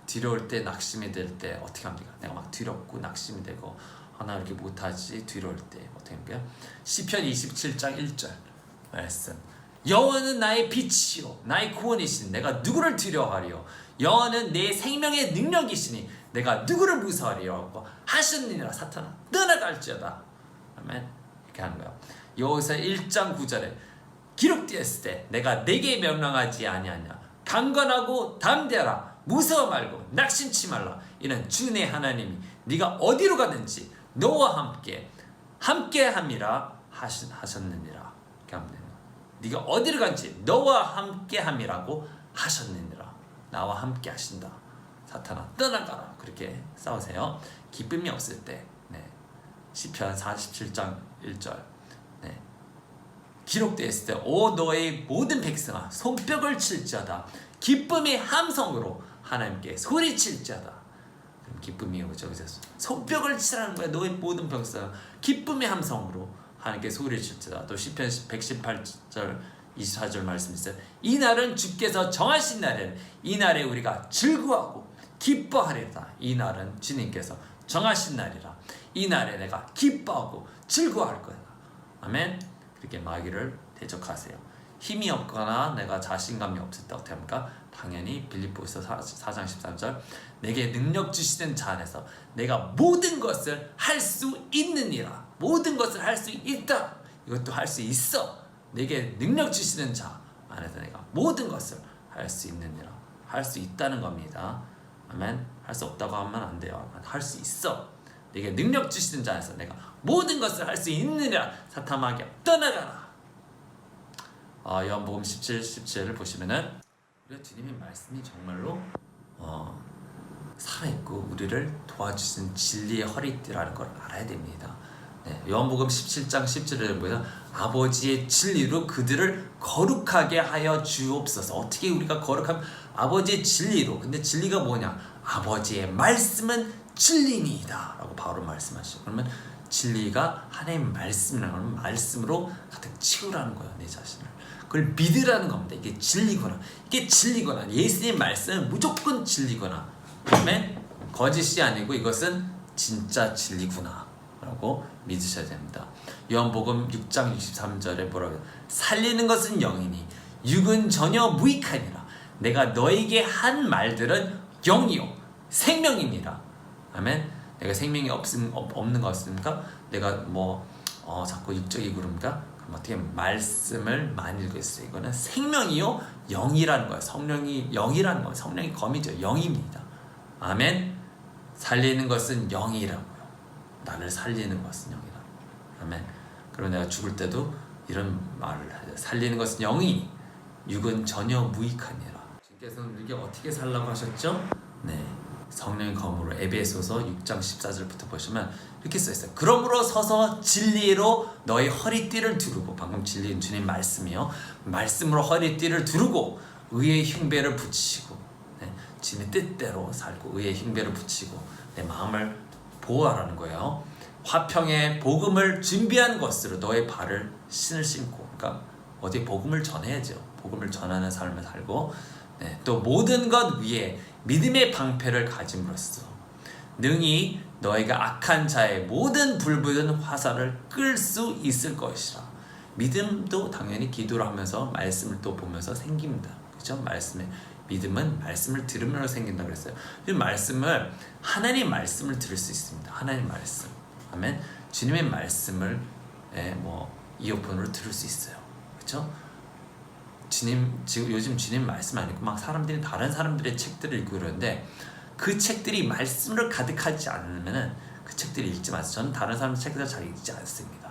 Speaker 1: 뒤로 올 때 낙심이 될 때 어떻게 합니까? 내가 막 두렵고 낙심이 되고 나 이렇게 못하지 뒤로 올 때 어떻게 합니까? 시편 27장 1절 말씀. 여호와는 나의 빛이요 나의 구원이시니 내가 누구를 두려워하리요. 여호와는 내 생명의 능력이시니 내가 누구를 무서워하리요 하셨느니라. 사탄아 떠나갈지어다. 아멘. 이렇게 하는 거예요. 여호수아 1장 9절에 기록되었을 때 내가 내게 명령하지 아니하냐. 강건하고 담대하라. 무서워 말고 낙심치 말라. 이는 주 내 하나님이 네가 어디로 가든지 너와 함께함이라 하셨느니라. 이렇게 하면 됩니다. 네가 어디로 간지 너와 함께함이라고 하셨느니라. 나와 함께 하신다. 사탄아 떠나가라. 그렇게 싸우세요. 기쁨이 없을 때 시편 47장 1절 기록되었을 때 오 너의 모든 백성아 손뼉을 칠지어다. 기쁨의 함성으로 하나님께 소리칠지어다. 그럼 기쁨이 오죠. 손뼉을 치라는 거야. 너의 모든 백성 기쁨의 함성으로 하나님께 소리칠지어다. 또 시편 118절 24절 말씀 있어요. 이 날은 주께서 정하신 날은 이 날에 우리가 즐거워하고 기뻐하리라. 이 날은 주님께서 정하신 날이라. 이 날에 내가 기뻐하고 즐거워할 거야. 아멘. 그렇게 마귀를 대적하세요. 힘이 없거나 내가 자신감이 없을 때 어떻게 합니까? 당연히 빌립보서 4장 13절 내게 능력 주시는 자 안에서 내가 모든 것을 할 수 있느니라. 모든 것을 할 수 있다. 이것도 할 수 있어. 내게 능력 주시는 자 안에서 내가 모든 것을 할 수 있느니라. 할 수 있다는 겁니다. 아멘. 할 수 없다고 하면 안 돼요. 할 수 있어. 내게 능력 주시는 자 안에서 내가 모든 것을 할 수 있느니라. 사탄 마귀야 떠나가라. 요한복음 17을 보시면은 주님의 말씀이 정말로 살아있고 우리를 도와주시는 진리의 허리띠라는 걸 알아야 됩니다. 요한복음 17장 10절에 보면 아버지의 진리로 그들을 거룩하게 하여 주옵소서. 어떻게 우리가 거룩하면 아버지의 진리로. 근데 진리가 뭐냐? 아버지의 말씀은 진리니이다 라고 바로 말씀하시죠. 그러면 진리가 하나님의 말씀이라는 건 말씀으로 가득 채우라는 거예요. 내 자신을. 그걸 믿으라는 겁니다. 이게 진리구나. 이게 진리구나. 예수님의 말씀은 무조건 진리구나. 아멘. 거짓이 아니고 이것은 진짜 진리구나 라고 믿으셔야 됩니다. 요한복음 6장 63절에 뭐라고 해요? 살리는 것은 영이니 육은 전혀 무익하니라. 내가 너에게 한 말들은 영이요 생명이니라. 아멘. 내가 생명이 없는 거 같습니까? 내가 자꾸 육적이 그럽니까? 그럼 어떻게 말씀을 많이 읽겠어요? 이거는 생명이요 영이라는 거예요. 성령이 영이라는 거예요. 성령이 검이죠. 영입니다. 아멘. 살리는 것은 영이라고요. 나를 살리는 것은 영이라. 아멘. 그리고 내가 죽을 때도 이런 말을 해요. 살리는 것은 영이 육은 전혀 무익하니라. 주께서는 우리에게 어떻게 살라고 하셨죠? 성령의 검으로. 에베소서 6장 14절부터 보시면 이렇게 써있어요. 그러므로 서서 진리로 너의 허리띠를 두르고, 방금 진리는 주님 말씀이요, 말씀으로 허리띠를 두르고 의의 흉배를 붙이시고, 주님의 뜻대로 살고 의의 흉배를 붙이고 내 마음을 보호하라는 거예요. 화평의 복음을 준비한 것으로 너의 발을 신을 신고, 그러니까 어디 복음을 전해야죠. 복음을 전하는 삶을 살고, 또 모든 것 위에 믿음의 방패를 가짐으로써 능히 너희가 악한 자의 모든 불붙은 화살을 끌 수 있을 것이라. 믿음도 당연히 기도를 하면서 말씀을 또 보면서 생깁니다. 그렇죠? 믿음은 말씀을 들으면서 생긴다 그랬어요. 이 말씀을, 하나님 말씀을 들을 수 있습니다. 하나님 말씀. 아멘. 주님의 말씀을 이어폰으로 들을 수 있어요. 그렇죠? 지금 요즘 주님 말씀 안 읽고 막 사람들이 다른 사람들의 책들을 읽고 그러는데 그 책들이 말씀으로 가득하지 않으면은 그 책들을 읽지 마세요. 저는 다른 사람의 책들을 잘 읽지 않습니다.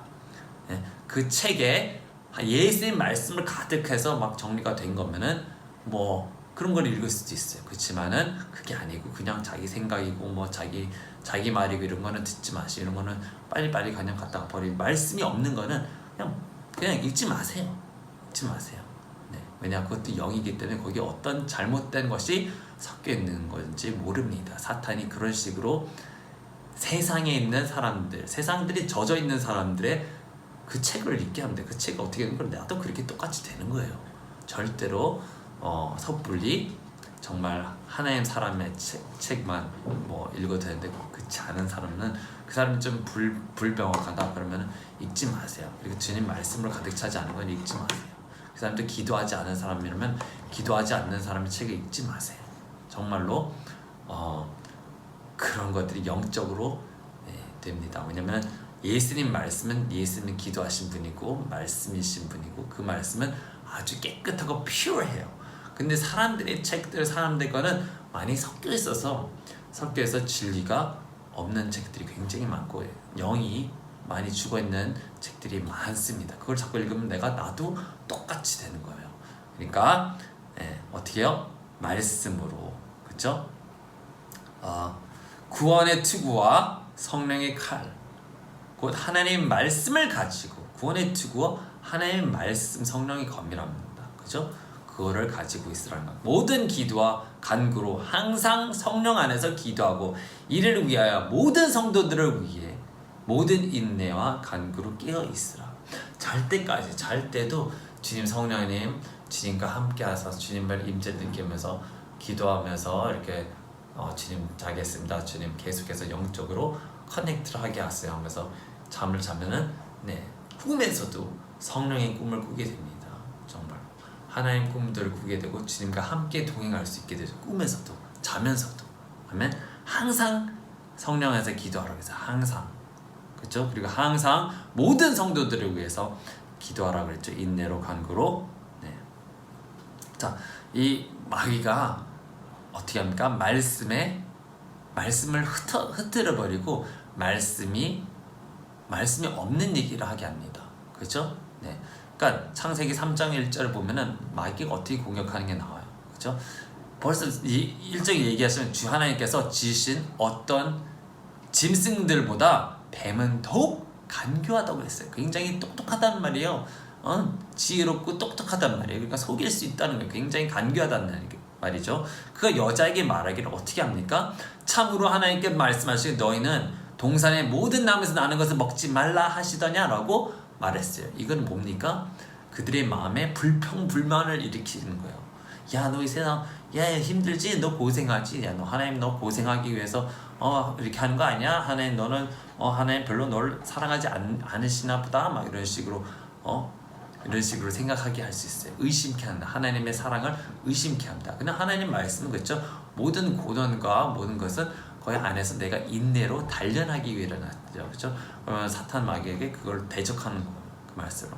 Speaker 1: 예? 그 책에 예수님 말씀을 가득해서 막 정리가 된 거면은 뭐 그런 걸 읽을 수도 있어요. 그렇지만은 그게 아니고 그냥 자기 생각이고 뭐 자기 말이고 이런 거는 듣지 마시고 이런 거는 빨리빨리 그냥 갖다가 버리고 말씀이 없는 거는 그냥 읽지 마세요. 읽지 마세요. 네. 왜냐 그것도 영이기 때문에 거기에 어떤 잘못된 것이 섞여 있는 건지 모릅니다. 사탄이 그런 식으로 세상에 있는 사람들, 세상들이 젖어 있는 사람들의 그 책을 읽게 하면 돼. 그 책이 어떻게 되는 걸 나도 그렇게 똑같이 되는 거예요. 절대로 섣불리 정말 하나님 사람의 책만 뭐 읽어도 되는데 그렇지 않은 사람은 그 사람이 좀 불명확하다 그러면 읽지 마세요. 그리고 주님 말씀으로 가득 차지 않은 건 읽지 마세요. 그 사람도 기도하지 않은 사람이라면 기도하지 않는 사람의 책을 읽지 마세요. 정말로 그런 것들이 영적으로 됩니다. 왜냐면 예수님 말씀은 예수님은 기도하신 분이고 말씀이신 분이고 그 말씀은 아주 깨끗하고 퓨어해요. 근데 사람들의 책들, 사람들 거는 많이 섞여 있어서 진리가 없는 책들이 굉장히 많고 영이 많이 죽어있는 책들이 많습니다. 그걸 자꾸 읽으면 나도 똑같이 되는 거예요. 그러니까 어떻게 해요? 말씀으로, 그렇죠? 구원의 투구와 성령의 칼, 곧 하나님의 말씀을 가지고 구원의 투구와 하나님의 말씀, 성령의 검이랍니다. 그죠? 그거를 가지고 있으라는 것. 모든 기도와 간구로 항상 성령 안에서 기도하고 이를 위하여 모든 성도들을 위해 모든 인내와 간구로 깨어 있으라. 잘 때도 주님 성령님 주님과 함께 하셔서 주님을 임재를 느끼면서 기도하면서 이렇게 주님 자겠습니다. 주님 계속해서 영적으로 커넥트를 하게 하세요 하면서 잠을 자면은 꿈에서도 성령의 꿈을 꾸게 됩니다. 정말 하나님 꿈들을 꾸게 되고 주님과 함께 동행할 수 있게 되죠. 꿈에서도 자면서도. 아멘. 항상 성령 안에서 기도하라고 해서 항상, 그렇죠? 그리고 항상 모든 성도들을 위해서 기도하라고 그랬죠. 인내로 간구로. 자, 이 마귀가 어떻게 합니까? 말씀을 흩뜨려 버리고 말씀이 없는 얘기를 하게 합니다. 그렇죠? 네. 그러니까 창세기 3장 1절을 보면은 마귀가 어떻게 공격하는 게 나와요. 그렇죠? 벌써 이 1절에 얘기하시면 주 하나님께서 지으신 어떤 짐승들보다 뱀은 더욱 간교하다고 했어요. 굉장히 똑똑하다는 말이에요. 지혜롭고 똑똑하단 말이에요. 그러니까 속일 수 있다는 거예요. 굉장히 간교하다는 말이죠. 그 여자에게 말하기를 어떻게 합니까? 참으로 하나님께 말씀하시기 너희는 동산의 모든 나무에서 나는 것을 먹지 말라 하시더냐라고 말했어요. 이건 뭡니까? 그들의 마음에 불평불만을 일으키는 거예요. 야, 너 이 세상 힘들지? 너 고생하지? 야, 너 하나님 너 고생하기 위해서 이렇게 하는 거 아니야? 하나님 너는 하나님 별로 널 사랑하지 않으시나 보다. 막 이런 식으로 생각하게 할 수 있어요. 의심케 한다. 하나님의 사랑을 의심케 한다. 그냥 하나님 말씀은 그렇죠. 모든 고난과 모든 것은 거의 안에서 내가 인내로 단련하기 위해 일어났죠. 그렇죠? 그러면 사탄 마귀에게 그걸 대적하는 거예요. 그 말씀으로.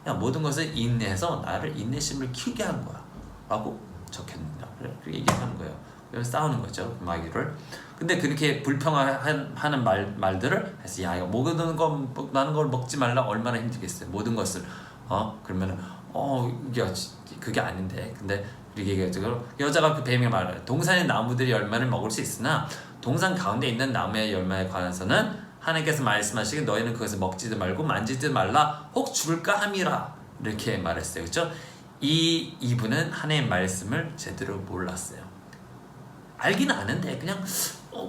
Speaker 1: 야, 모든 것을 인내해서 나를 인내심을 키우게 하는 거야. 라고 적혔는다. 그렇게 얘기하는 거예요. 그래서 싸우는 거죠. 마귀를. 근데 그렇게 불평하는 말들을 해서 야, 이거 모든 거 나는 걸 먹지 말라 얼마나 힘들겠어요. 모든 것을 그러면은 그게 아닌데. 근데 이렇게 얘기하죠. 여자가 그 뱀에게 말해요. 동산의 나무들의 열매를 먹을 수 있으나 동산 가운데 있는 나무의 열매에 관해서는 하나님께서 말씀하시기 너희는 그것을 먹지도 말고 만지지 말라 혹 죽을까 함이라 이렇게 말했어요. 그렇죠? 이분은 하나님의 말씀을 제대로 몰랐어요. 알기는 아는데 그냥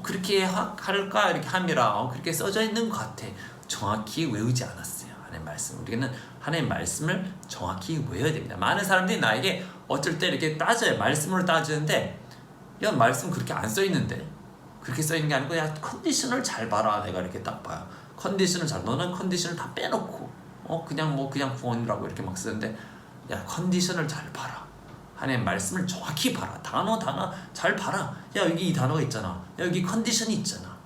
Speaker 1: 그렇게 할까 이렇게 함이라 그렇게 써져 있는 것 같아. 정확히 외우지 않았어요. 하나님의 말씀. 우리는 하나님의 말씀을 정확히 외워야 됩니다. 많은 사람들이 나에게 어쩔 때 이렇게 따져요. 말씀으로 따지는데 야, 말씀 그렇게 안 써 있는데. 그렇게 써 있는 게 아니고 야, 컨디션을 잘 봐라. 내가 이렇게 딱 봐요. 컨디션을 너는 컨디션을 다 빼놓고 그냥 구원이라고 이렇게 막 쓰는데 야, 컨디션을 잘 봐라. 하나님의 말씀을 정확히 봐라. 단어 잘 봐라. 야, 여기 이 단어가 있잖아. 야, 여기 컨디션이 있잖아.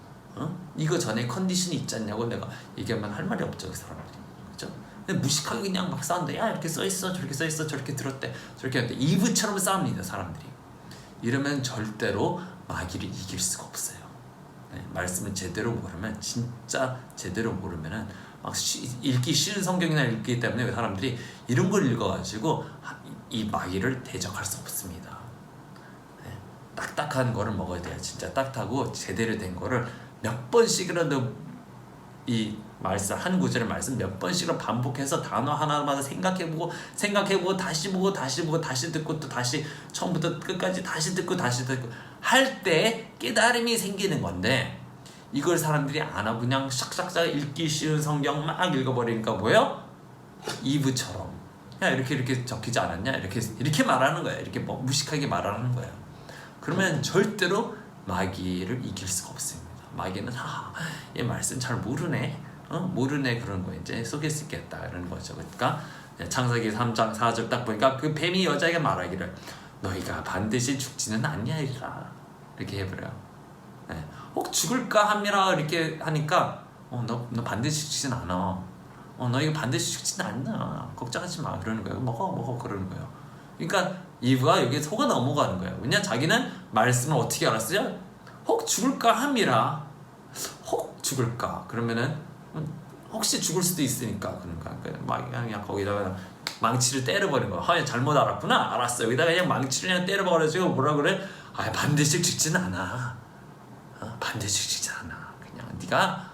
Speaker 1: 이거 전에 컨디션이 있지 않냐고 내가 얘기하면 할 말이 없죠. 그 사람들이. 그렇죠? 근데 무식하게 그냥 막 싸운다. 야 이렇게 써있어, 저렇게 써있어, 저렇게 들었대, 저렇게 했대. 이브처럼 싸웁니다 사람들이. 이러면 절대로 마귀를 이길 수가 없어요. 네, 말씀을 제대로 모르면, 진짜 제대로 모르면은 막 읽기 쉬운 성경이나 읽기 때문에 사람들이 이런 걸 읽어가지고 이 마귀를 대적할 수 없습니다. 네, 딱딱한 거를 먹어야 돼요. 진짜 딱딱하고 제대로 된 거를 몇 번씩이라도 이 말씀, 한 구절의 말씀 몇 번씩을 반복해서 단어 하나마다 생각해보고 다시 보고 다시 듣고 또 다시 처음부터 끝까지 다시 듣고 할 때 깨달음이 생기는 건데, 이걸 사람들이 안 하고 그냥 샥샥샥 읽기 쉬운 성경 막 읽어버리니까 뭐예요? 이브처럼 야 이렇게 적히지 않았냐? 이렇게 말하는 거예요. 이렇게 뭐 무식하게 말하는 거예요. 그러면 절대로 마귀를 이길 수가 없습니다. 마귀는 얘 말씀 잘 모르네, 모르네, 그런 거 이제 속일 수 있겠다 이런 거죠. 그러니까 창세기 3장 4절 딱 보니까 그 뱀이 여자에게 말하기를 너희가 반드시 죽지는 않냐이라 이렇게 해버려요. 네. 혹 죽을까 함이라 이렇게 하니까 너 반드시 죽지는 않아. 너 이거 반드시 죽지는 않나. 걱정하지 마. 그러는 거예요. 먹어 그러는 거예요. 그러니까 이브가 여기에 속아 넘어가는 거예요. 왜냐 자기는 말씀을 어떻게 알았어요? 혹 죽을까 함이라. 혹 죽을까. 그러면은 혹시 죽을 수도 있으니까 그러니까 막 그냥 거기다가 망치를 때려버린 거야. 잘못 알았구나. 알았어. 여기다가 그냥 망치를 그냥 때려버려가지고 뭐라 그래? 반드시 죽지는 않아. 반드시 죽지 않아. 그냥 네가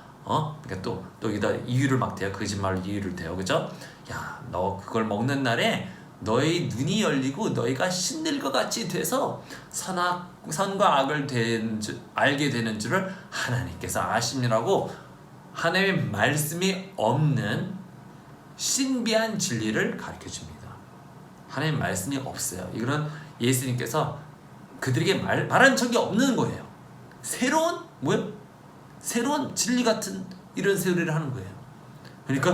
Speaker 1: 그러니까 또 여기다 이유를 막 대요. 거짓말로 이유를 대요. 그죠? 야, 너 그걸 먹는 날에 너의 눈이 열리고 너희가 신들과 같이 돼서 선과 악을 알게 되는 줄을 하나님께서 아심이라고, 하나님의 말씀이 없는 신비한 진리를 가르쳐줍니다. 하나님의 말씀이 없어요. 이거는 예수님께서 그들에게 말한 적이 없는 거예요. 새로운 진리 같은 이런 소리를 하는 거예요. 그러니까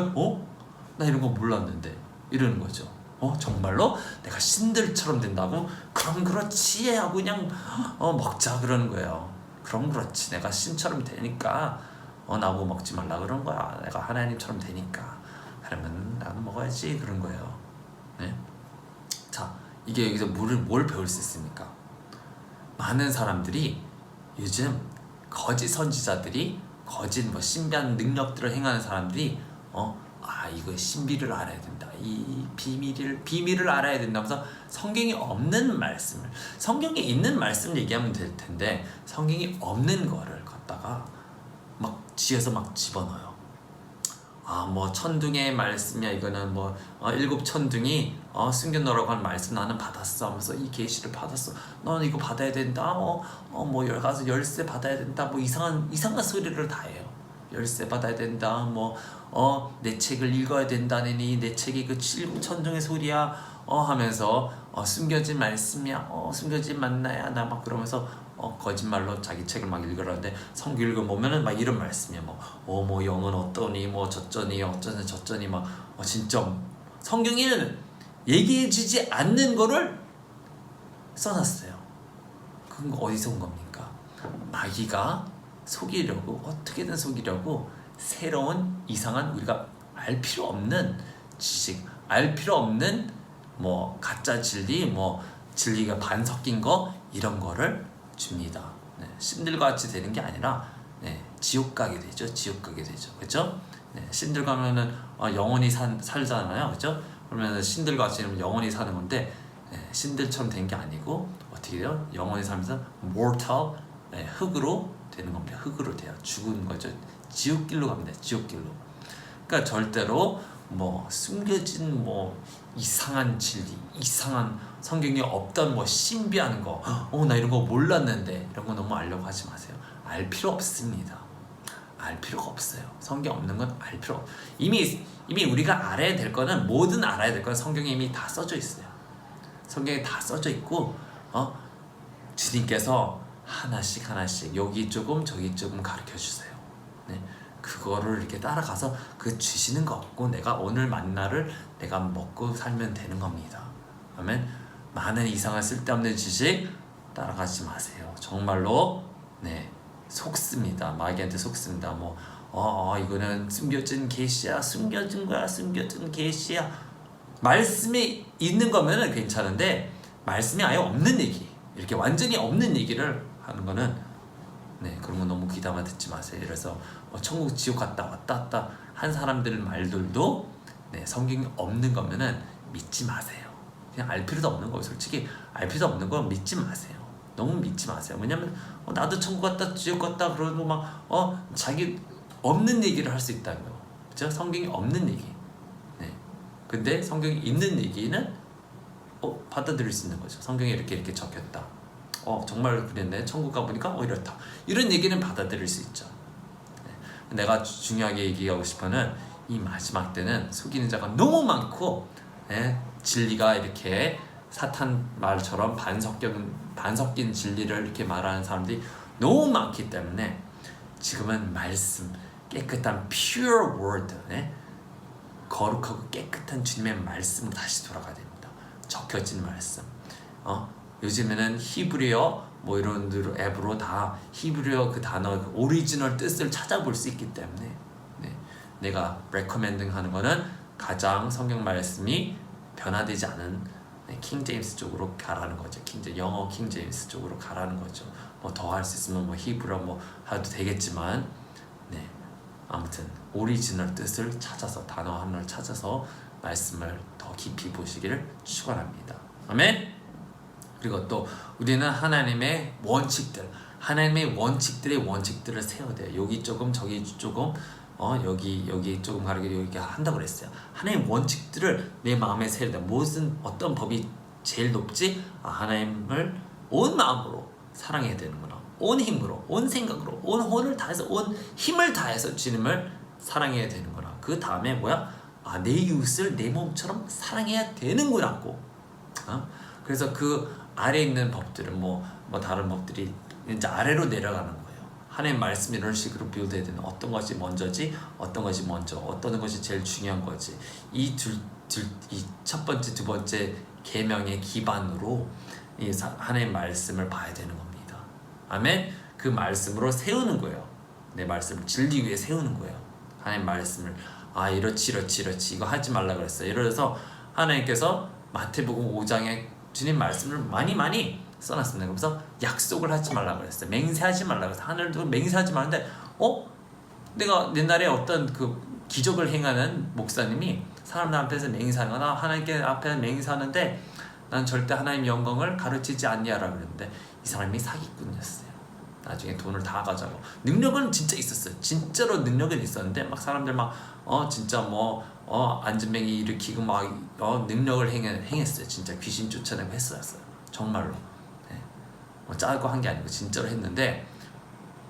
Speaker 1: 나 이런 거 몰랐는데 이러는 거죠. 정말로 내가 신들처럼 된다고? 그럼 그렇지 하고 그냥 먹자 그러는 거예요. 그럼 그렇지, 내가 신처럼 되니까 나보고 먹지 말라 그런 거야. 내가 하나님처럼 되니까 그러면 나도 먹어야지 그런 거예요. 네? 자, 이게 여기서 뭘 배울 수 있습니까? 많은 사람들이 요즘 거짓 선지자들이 거짓 신비한 능력들을 행하는 사람들이 이거 신비를 알아야 된다, 이 비밀을 알아야 된다면서 성경이 없는 말씀을, 성경에 있는 말씀을 얘기하면 될 텐데 성경이 없는 거를 갖다가 막 지어서 막 집어넣어요. 뭐 천둥의 말씀이야, 이거는 일곱 천둥이 숨겨놓으라고 하는 말씀 나는 받았어 하면서 이 계시를 받았어, 너는 이거 받아야 된다, 가서 열쇠 받아야 된다, 이상한 소리를 다 해요. 열쇠 받아야 된다, 내 책을 읽어야 된다느니 내 책이 그 일곱 천둥의 소리야 하면서 숨겨진 말씀이야, 숨겨진 만나야 나 막 그러면서 거짓말로 자기 책을 막 읽으라는데, 성경 읽어보면은 막 이런 말씀이야. 영은 어떠니, 저쩌니, 저쩌니, 진짜 성경에는 얘기해주지 않는 거를 써놨어요. 그건 어디서 온 겁니까? 마귀가 속이려고, 어떻게든 속이려고 새로운 이상한, 우리가 알 필요 없는 지식, 알 필요 없는 가짜 진리, 진리가 반 섞인 거, 이런 거를 줍니다. 네, 신들과 같이 되는 게 아니라 지옥 가게 되죠. 그렇죠? 신들 가면은 영원히 살잖아요. 그렇죠? 그러면 신들과 같이 영원히 사는 건데, 신들처럼 된 게 아니고 어떻게 돼요? 영원히 살면서 mortal, 흙으로 되는 겁니다. 흙으로 돼요. 죽은 거죠. 지옥길로 갑니다. 지옥길로. 그러니까 절대로 숨겨진 이상한 진리, 이상한 성경에 없던 신비한 거, 나 이런 거 몰랐는데, 이런 거 너무 알려고 하지 마세요. 알 필요 없습니다. 알 필요가 없어요. 성경 없는 건 알 필요 없어요. 이미 우리가 알아야 될 거는, 뭐든 알아야 될 거는 성경에 이미 다 써져 있어요. 성경에 다 써져 있고, 주님께서 하나씩 여기 조금 저기 조금 가르쳐 주세요. 네. 그거를 이렇게 따라가서 그 주시는 거 없고 내가 오늘 만나를 내가 먹고 살면 되는 겁니다. 그러면 많은 이상한 쓸데없는 지식 따라가지 마세요. 정말로 속습니다. 마귀한테 속습니다. 이거는 숨겨진 계시야, 숨겨진 거야, 숨겨진 계시야. 말씀이 있는 거면은 괜찮은데 말씀이 아예 없는 얘기, 이렇게 완전히 없는 얘기를 하는 거는 그런 거 너무 귀담아 듣지 마세요. 그래서 천국 지옥 갔다 왔다 갔다 한 사람들 말들도 성경이 없는 거면은 믿지 마세요. 그냥 알 필요도 없는 거예요. 솔직히 알 필요도 없는 거 믿지 마세요. 너무 믿지 마세요. 왜냐면 나도 천국 갔다 지옥 갔다 그러고 막 자기 없는 얘기를 할 수 있다고요. 그죠? 성경이 없는 얘기. 근데 성경이 있는 얘기는 받아들일 수 있는 거죠. 성경에 이렇게 적혔다. 정말 그랬네. 천국 가보니까 이렇다. 이런 얘기는 받아들일 수 있죠. 내가 중요하게 얘기하고 싶어는 이 마지막 때는 속이는 자가 너무 많고 진리가 이렇게 사탄 말처럼 반섞인 진리를 이렇게 말하는 사람들이 너무 많기 때문에 지금은 말씀, 깨끗한 pure word, 거룩하고 깨끗한 주님의 말씀으로 다시 돌아가야 됩니다. 적혀진 말씀. 요즘에는 히브리어 이런 앱으로 다 히브리어 그 단어 그 오리지널 뜻을 찾아볼 수 있기 때문에 내가 레커멘딩 하는 거는 가장 성경 말씀이 변화되지 않은 킹 제임스 쪽으로 가라는 거죠. 영어 킹 제임스 쪽으로 가라는 거죠. 더 할 수 있으면 히브리어 해도 되겠지만 아무튼 오리지널 뜻을 찾아서 단어 하나를 찾아서 말씀을 더 깊이 보시기를 축원합니다. 아멘. 그리고 또 우리는 하나님의 원칙들의 원칙들을 세워야 돼요. 여기 조금 저기 조금 여기 조금 가르쳐 여기 한다고 그랬어요. 하나님의 원칙들을 내 마음에 세워야 돼. 어떤 법이 제일 높지? 하나님을 온 마음으로 사랑해야 되는구나. 온 힘으로, 온 생각으로, 온 혼을 다해서, 온 힘을 다해서 주님을 사랑해야 되는구나. 그 다음에 내 이웃을 내 몸처럼 사랑해야 되는구나고. 그래서 그 아래에 있는 법들은 다른 법들이 이제 아래로 내려가는 거예요. 하나님 말씀이 이런 식으로 비유돼야 되는 어떤 것이 먼저지, 어떤 것이 먼저, 어떤 것이 제일 중요한 거지. 이 첫 번째, 두 번째 계명의 기반으로 이 하나님 말씀을 봐야 되는 겁니다. 아멘. 그 말씀으로 세우는 거예요. 내 말씀을 진리 위에 세우는 거예요. 하나님 말씀을 이렇지 이거 하지 말라 그랬어요. 이래서 하나님께서 마태복음 5장에 주님 말씀을 많이 써놨습니다. 그래서 약속을 하지 말라 그랬어요. 맹세하지 말라 그랬어요. 하늘도 맹세하지 말는데 내가 옛날에 어떤 그 기적을 행하는 목사님이 사람들 앞에서 맹세하는 거나 하나님께 앞에 맹세하는데 난 절대 하나님 영광을 가르치지 않냐라 그랬는데 이 사람이 사기꾼이었어요. 나중에 돈을 다 가져가고 능력은 진짜 있었어요. 진짜로 능력은 있었는데 사람들 진짜 안전뱅이 일으키고 능력을 행했어요. 진짜 귀신 쫓아내고 했어요. 정말로. 짜고 한 게 아니고 진짜로 했는데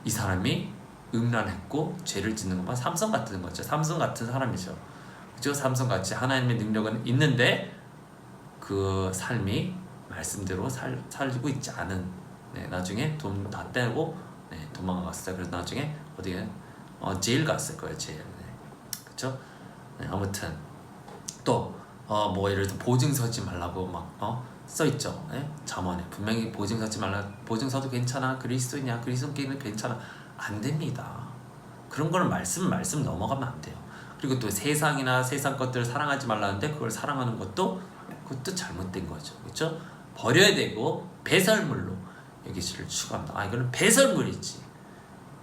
Speaker 1: 이 사람이 음란했고 죄를 짓는 것만 삼성 같은 거죠. 삼성 같은 사람이죠. 그죠? 삼성 같이 하나님의 능력은 있는데 그 삶이 말씀대로 살고 있지 않은 나중에 돈 다 떼고 도망갔어요. 그래서 나중에 어디에 제일 갔을 거예요. 제일. 그렇죠? 아무튼 또 예를 들어 보증 서지 말라고 써 있죠. 잠언에 분명히 보증 서지 말라. 보증 서도 괜찮아. 그리스도냐? 그리스도께는 괜찮아. 안 됩니다. 그런 거는 말씀 넘어가면 안 돼요. 그리고 또 세상이나 세상 것들을 사랑하지 말라는데 그걸 사랑하는 그것도 잘못된 거죠. 그렇죠? 버려야 되고 배설물로 여기를 추구합니다. 이거는 배설물이지.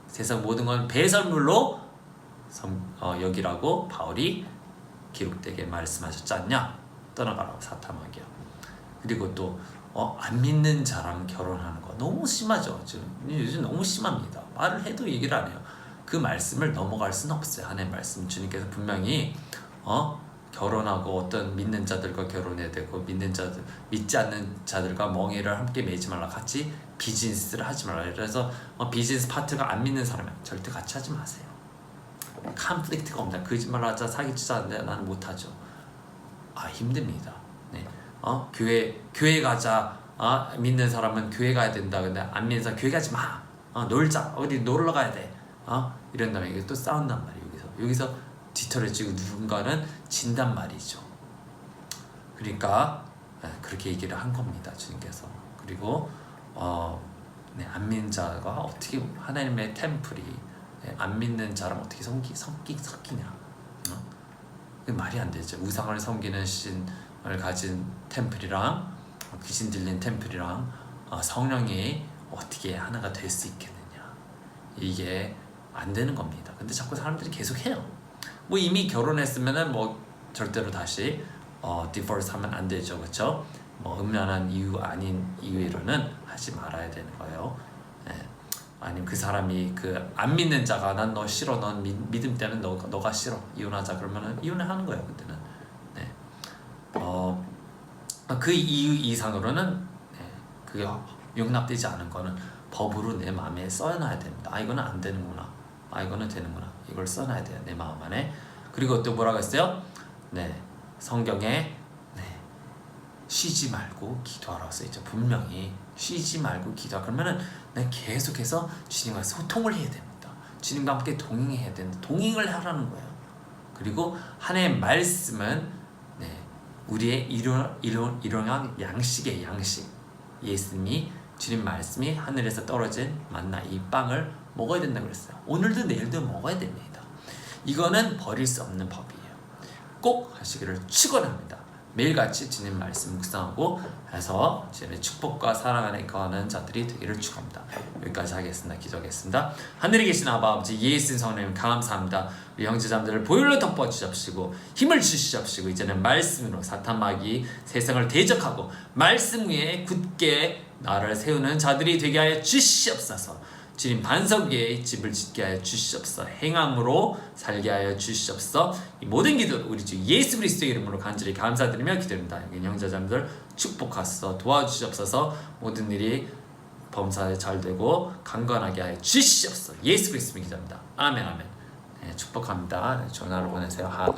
Speaker 1: 세상 모든 건 배설물로 여기라고 바울이 기록되게 말씀하셨지 않냐? 떠나가라고 사탐하게요. 그리고 또 안 믿는 자랑 결혼하는 거 너무 심하죠. 요즘 너무 심합니다. 말을 해도 얘기를 안 해요. 그 말씀을 넘어갈 수는 없어요. 하나님 말씀 주님께서 분명히 결혼하고 어떤 믿는 자들과 결혼해야 되고 믿지 않는 자들과 멍에를 함께 매지 말라. 같이 비즈니스를 하지 말라. 그래서 비즈니스 파트가 안 믿는 사람이 절대 같이 하지 마세요. 컨플릭트가 없다. 거짓말하자 사기치자 하는데 나는 못하죠. 힘듭니다. 교회 가자. 믿는 사람은 교회 가야 된다. 근데 안 믿는 사람 교회 가지 마. 놀자. 어디 놀러 가야 돼. 이런 다음에 이게 또 싸운단 말이에요. 여기서 뒤틀어지고 누군가는 진단 말이죠. 그러니까 그렇게 얘기를 한 겁니다. 주님께서. 그리고 안 믿는 자가 어떻게 하나님의 템플이 네, 안 믿는 자랑 어떻게 섞이냐? 그 말이 안 되죠. 우상을 섬기는 신을 가진 템플이랑 귀신 들린 템플이랑 성령이 어떻게 하나가 될 수 있겠느냐? 이게 안 되는 겁니다. 근데 자꾸 사람들이 계속 해요. 뭐 이미 결혼했으면은 뭐 절대로 다시 디보스 하면 안 되죠, 그렇죠? 뭐 음란한 이유 아닌 이유로는 하지 말아야 되는 거예요. 네. 아니면 그 사람이 그 안 믿는 자가 난 너 싫어, 넌 믿음 때문에 너가 싫어, 이혼하자 그러면은 이혼을 하는 거예요, 그때는. 네. 그 이유 이상으로는 네, 그게 용납되지 않은 거는 법으로 내 마음에 써놔야 됩니다. 아 이거는 안 되는구나, 아 이거는 되는구나, 이걸 써놔야 돼요, 내 마음 안에. 그리고 또 뭐라고 했어요? 네, 성경에 네, 쉬지 말고 기도하라고 써있죠. 분명히 쉬지 말고 기도하. 그러면은 내 계속해서 주님과 소통을 해야 됩니다. 주님과 함께 동행해야 된다. 동행을 하라는 거예요. 그리고 하나님의 말씀은 네, 우리의 일용할 양식의 양식. 예수님이 주님 말씀이 하늘에서 떨어진 만나 이 빵을 먹어야 된다고 그랬어요. 오늘도 내일도 먹어야 됩니다. 이거는 버릴 수 없는 법이에요. 꼭 하시기를 축원합니다. 매일같이 주님 말씀 묵상하고 해서 주님의 축복과 사랑 안에 거하는 자들이 되기를 축원합니다. 여기까지 하겠습니다. 기도하겠습니다. 하늘에 계신 아버지 예수 성령님 감사합니다. 우리 형제자매들을 보혈로 덮어주십시고 힘을 주시옵시고 이제는 말씀으로 사탄 마귀 세상을 대적하고 말씀 위에 굳게 나를 세우는 자들이 되게 하여 주시옵소서. 주님 반석 위에 집을 짓게 하여 주시옵소서. 행함으로 살게 하여 주시옵소서. 이 모든 기도 우리 주 예수 그리스도의 이름으로 간절히 감사드리며 기도합니다. 여기 형제자매들 축복하소서 도와주시옵소서. 모든 일이 범사에 잘 되고 강건하게 하여 주시옵소서. 예수 그리스도의 기도합니다. 아멘 아멘. 네, 축복합니다. 좋은 하루 보내세요.